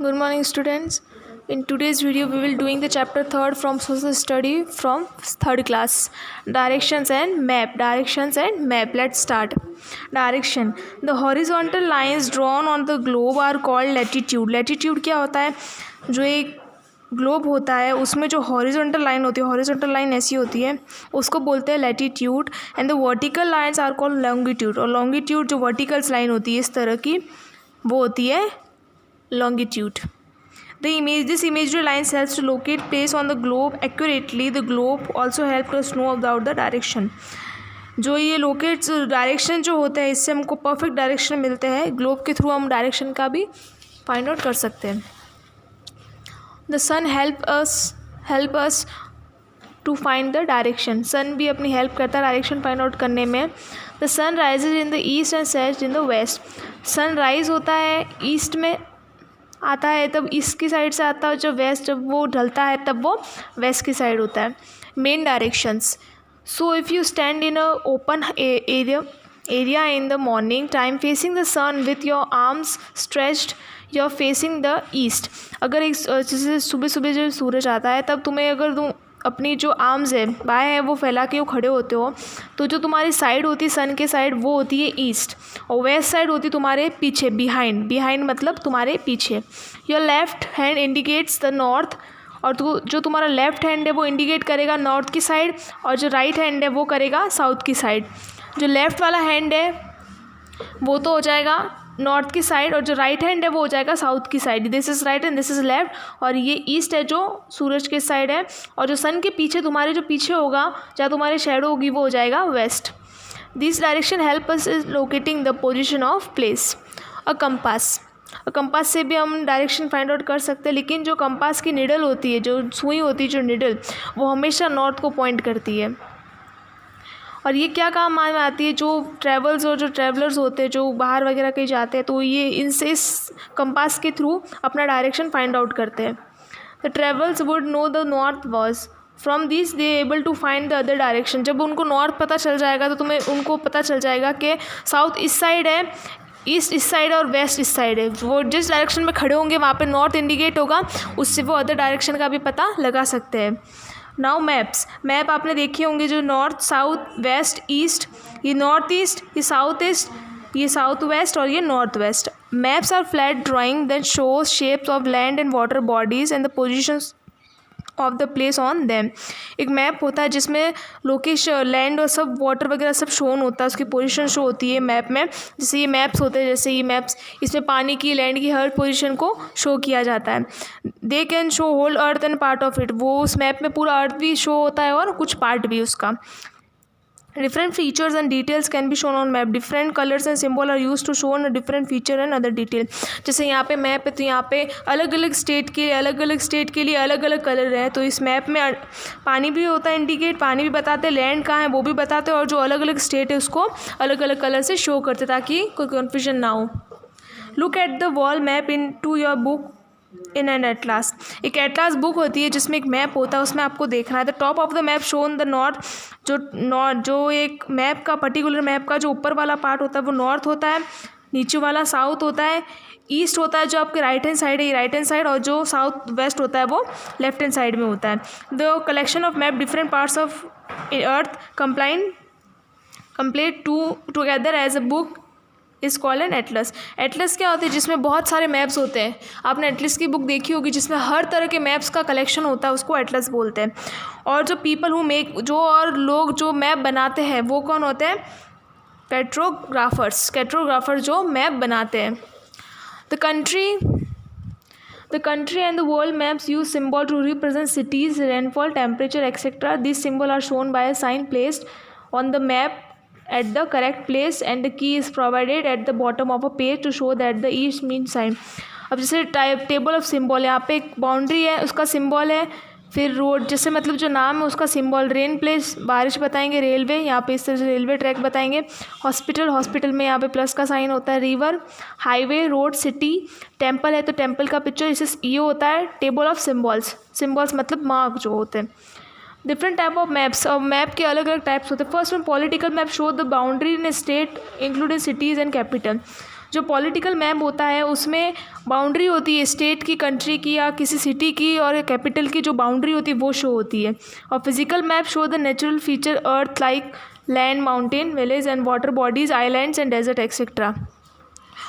Good morning, students. In today's video, we will doing the chapter 3rd from social study from 3rd class. Directions and map. Directions and map. Let's start. Direction. The horizontal lines drawn on the globe are called latitude. Latitude क्या होता है? जो एक globe होता है उसमें जो horizontal line होती है, हॉरिजॉन्टल लाइन ऐसी होती है, उसको बोलते हैं latitude. And the vertical lines are called longitude. और लॉन्गिट्यूड जो वर्टिकल्स लाइन होती है इस तरह की, वो होती है longitude. This imaginary lines helps to locate place on the globe accurately. The globe also helps us know about the direction. जो ये लोकेट डायरेक्शन जो होता है इससे हमको परफेक्ट डायरेक्शन मिलते हैं. ग्लोब के थ्रू हम डायरेक्शन का भी फाइंड आउट कर सकते हैं. The sun help us to find the direction. Sun भी अपनी हेल्प करता है डायरेक्शन फाइंड आउट करने में. The sun rises in the east and sets in the west. Sun rise होता है ईस्ट में आता है तब ईस्ट की साइड से आता है, जब वेस्ट जब वो ढलता है तब वो वेस्ट की साइड होता है. Main directions. So if you stand in a open area in the morning time facing the sun with your arms stretched you are facing the east. अगर एक जैसे सुबह सुबह जब सूरज आता है तब तुम्हें अगर तुम अपनी जो आर्म्स है बाएं है वो फैला के वो खड़े होते हो, तो जो तुम्हारी साइड होती है सन के साइड वो होती है ईस्ट, और वेस्ट साइड होती है तुम्हारे पीछे, बिहाइंड मतलब तुम्हारे पीछे. Your left hand indicates the north. और जो तुम्हारा लेफ्ट हैंड है वो इंडिकेट करेगा नॉर्थ की साइड, और जो राइट हैंड है वो करेगा साउथ की साइड. जो लेफ़्ट वाला हैंड है वो तो हो जाएगा नॉर्थ की साइड, और जो राइट हैंड है वो हो जाएगा साउथ की side. This is right and this is left. और ये ईस्ट है जो सूरज के साइड है, और जो सन के पीछे तुम्हारे जो पीछे होगा जहाँ तुम्हारी शैडो होगी वो हो जाएगा west. This direction help us is locating the position of place. A compass से भी हम डायरेक्शन फाइंड आउट कर सकते हैं, लेकिन जो कंपास की निडल होती है, जो सुई होती है, जो निडल, वो हमेशा नॉर्थ को पॉइंट करती है. और ये क्या काम में आती है? जो ट्रैवलर्स होते हैं जो बाहर वगैरह कहीं जाते हैं, तो ये इनसे इस कंपास के थ्रू अपना डायरेक्शन फाइंड आउट करते हैं. The travels would know the north was from this they able to find the other direction. जब उनको नॉर्थ पता चल जाएगा तो तुम्हें उनको पता चल जाएगा कि साउथ इस साइड है, ईस्ट इस साइड है और वेस्ट इस साइड है. वो जिस डायरेक्शन में खड़े होंगे वहाँ पे नॉर्थ इंडिकेट होगा, उससे वो अदर डायरेक्शन का भी पता लगा सकते हैं. नाउ मैप आपने देखे होंगे, जो नॉर्थ साउथ वेस्ट ईस्ट, ये नॉर्थ ईस्ट, ये साउथ ईस्ट, ये साउथ वेस्ट और ये north west. Maps are flat drawing that shows shapes of land and water bodies and the positions of the place on them. एक map होता है जिसमें location, land और सब वाटर वगैरह सब शोन होता है, उसकी पोजीशन शो होती है मैप में. जैसे ये मैप्स होते हैं, जैसे ये मैप्स, इसमें पानी की, लैंड की हर पोजीशन को शो किया जाता है. They can show whole earth and part of it. वो उस मैप में पूरा अर्थ भी शो होता है और कुछ पार्ट भी उसका. Different features and details can be shown on map. Different colors and symbol are used to show a different feature and other detail. जैसे यहाँ पे मैप है तो यहाँ पे अलग अलग स्टेट के लिए अलग अलग कलर है. तो इस मैप में पानी भी होता है इंडिकेट, पानी भी बताते हैं, लैंड कहाँ है वो भी बताते हैं, और जो अलग अलग स्टेट है उसको अलग अलग कलर से शो करते ताकि कोई कन्फ्यूजन ना हो. Look at the wall map in to your book in an atlas. एक एटलास बुक होती है जिसमें एक मैप होता है, उसमें आपको देखना है. The top of the map shown the north. जो एक मैप का पर्टिकुलर मैप का जो ऊपर वाला पार्ट होता है वो नॉर्थ होता है, नीचे वाला साउथ होता है, ईस्ट होता है जो आपके राइट हैंड साइड है, ये राइट हैंड साइड, और जो साउथ वेस्ट होता है वो लेफ्ट हैंड साइड में होता है. The collection of map different parts of earth complete together as a book is called an atlas. Atlas क्या होती है? जिसमें बहुत सारे मैप्स होते हैं. आपने एटलस की बुक देखी होगी जिसमें हर तरह के मैप्स का कलेक्शन होता है, उसको एटलस बोलते हैं. और जो पीपल हु मेक, जो और लोग जो मैप बनाते हैं वो कौन होते हैं? कैट्रोग्राफर जो मैप बनाते हैं. The country and the world maps use symbol to represent cities, rainfall, temperature, etc. These symbols are shown by a sign placed on the map at the correct place, and the key is provided at the bottom of a page to show that the each mean sign. अब जैसे table of symbol, यहाँ पे एक boundary है उसका symbol है, फिर road जैसे मतलब जो नाम है उसका सिम्बॉल, रेन प्लेस बारिश बताएंगे, रेलवे यहाँ पे इस तरह से रेलवे ट्रैक बताएंगे, हॉस्पिटल में यहाँ पे प्लस का साइन होता है, river, highway, road, city, temple है तो टेम्पल का पिक्चर, इसे ये होता है टेबल ऑफ सिम्बॉल्स मतलब मार्क जो होते हैं. डिफरेंट टाइप ऑफ मैप्स, और मैप के अलग अलग टाइप्स होते हैं. फर्स्ट में political map show the boundary in state including cities and capital. जो पॉलिटिकल मैप होता है उसमें बाउंड्री होती है स्टेट की, कंट्री की या किसी सिटी की और कैपिटल की जो बाउंड्री होती है वो शो होती है. और physical map show the natural feature earth like land, mountain, village and water bodies, islands and desert etcetera.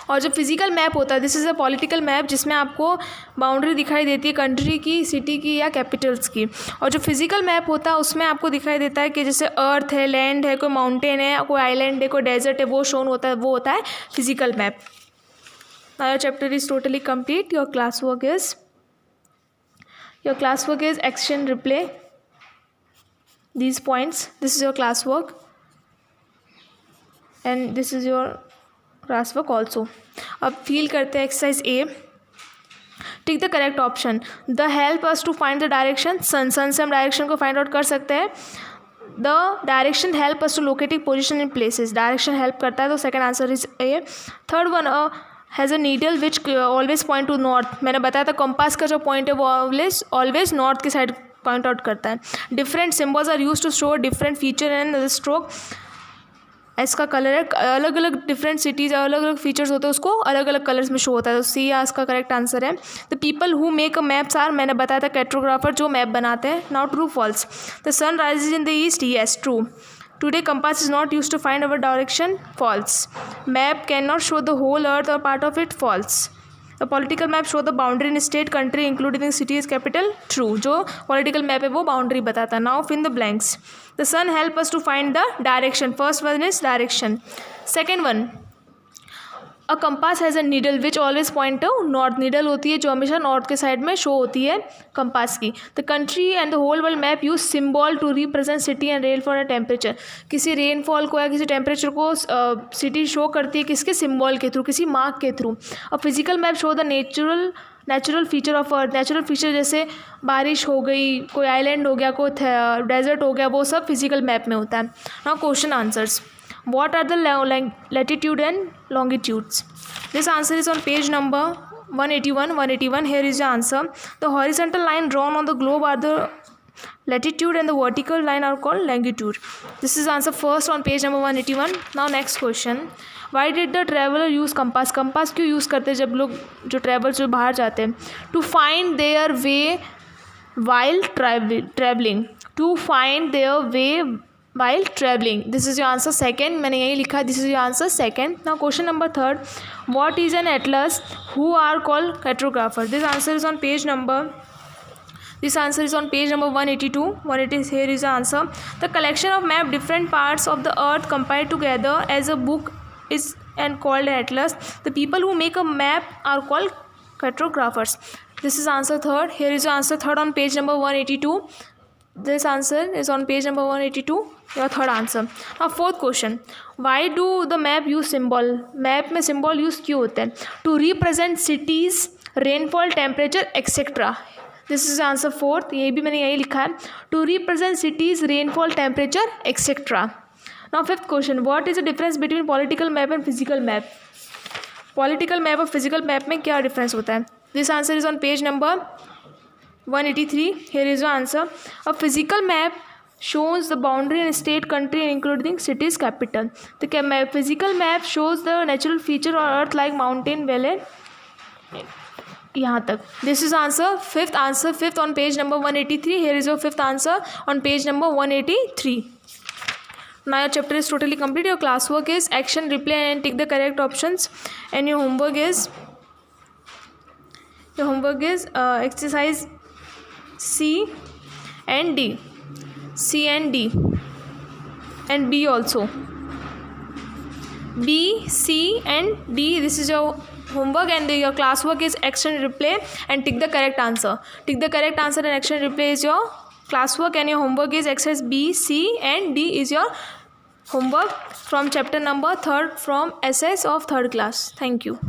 और जो फिजिकल मैप होता है this is a political map जिसमें आपको बाउंड्री दिखाई देती है कंट्री की, सिटी की या कैपिटल्स की. और जो फिजिकल मैप होता है उसमें आपको दिखाई देता है कि जैसे अर्थ है, लैंड है, कोई माउंटेन है, कोई आइलैंड है, कोई डेजर्ट है, वो शोन होता है, वो होता है physical map. Now your chapter is totally complete. Your class work is action replay these points. This is your class work and this is your class work also. अब फील करते हैं exercise A. Tick the correct option. The help us to find the direction. Sun से हम direction को find out कर सकते हैं. The direction help us to locating position in places. Direction help करता है तो second answer is A. Third one has a needle which always point to north. मैंने बताया था कंपास का जो पॉइंट है वो ऑलवेज नॉर्थ की साइड पॉइंट आउट करता है. Different symbols are use to show different feature and stroke. इसका कलर है, अलग अलग डिफरेंट सिटीज़ अलग अलग फीचर्स होते हैं उसको अलग अलग कलर्स में शो होता है. तो सी इसका करेक्ट आंसर है. The people who make a maps are, मैंने बताया था कैट्रोग्राफर जो मैप बनाते हैं. Now true false. The sun rises in the east. Yes true. Today compass is not use to find our direction. False. Map can not show the whole earth और part of it. False. The political map show the boundary in state, country including cities, capital. True. जो political map है वो boundary बताता है. Now fill the blanks. The sun help us to find the direction. First one is direction. Second one, a compass has a needle which always point to north. Needle होती है जो हमेशा north के side में show होती है compass की. The country and the whole world map use symbol to represent city and rainfall and temperature. किसी रेनफॉल को या किसी टेम्परेचर को सिटी शो करती है किसके, सिम्बॉल के थ्रू, किसी मार्क के थ्रू. और physical map show the natural feature of earth. Natural feature जैसे बारिश हो गई, कोई आइलैंड हो गया, कोई डेजर्ट हो गया, वो सब फिजिकल मैप में होता है. Now question answers. What are the latitude and longitudes? This answer is on page number 181. Here is the answer. The horizontal line drawn on the globe are the latitude and the vertical line are called longitude. This is answer first on page number 181. Now next question. Why did the traveler use compass? Compass क्यों use करते हैं जब लोग जो travel जो बाहर जाते हैं? To find their way while traveling. To find their way while traveling. This is your answer second. मैंने यही लिखा है. This is your answer second. Now question number third. What is an atlas? Who are called cartographer? This answer is on page number 182. 180. Here is the answer. The collection of map different parts of the earth compiled together as a book is and called an atlas. The people who make a map are called cartographers. This is answer third. Here is the answer third on page number 182. This answer is on page number 182. Your third answer. Now fourth question. Why do the map use symbol? Map में symbol use क्यों होते हैं? To represent cities, rainfall, temperature, etc. This is answer fourth. ये भी मैंने यही लिखा है. To represent cities, rainfall, temperature, etc. Now fifth question. What is the difference between political map and physical map? Political map और physical map में क्या difference होता है? This answer is on page number 183. Here is the answer. A physical map shows the boundary in state, country including cities, capital. The physical map shows the natural feature on earth like mountain, valley. यहाँ तक. This is answer fifth on page number 183. Here is your fifth answer on page number 183. Now your chapter is totally complete. Your classwork is action, replay and tick the correct options. And your homework is exercise C and D. C and D and B also. B, C and D. This is your homework and your classwork is action, replay and tick the correct answer. Tick the correct answer and action, replay is your classwork and your homework is exercise B, C and D is your homework from chapter number 3rd from SS of 3rd class. Thank you.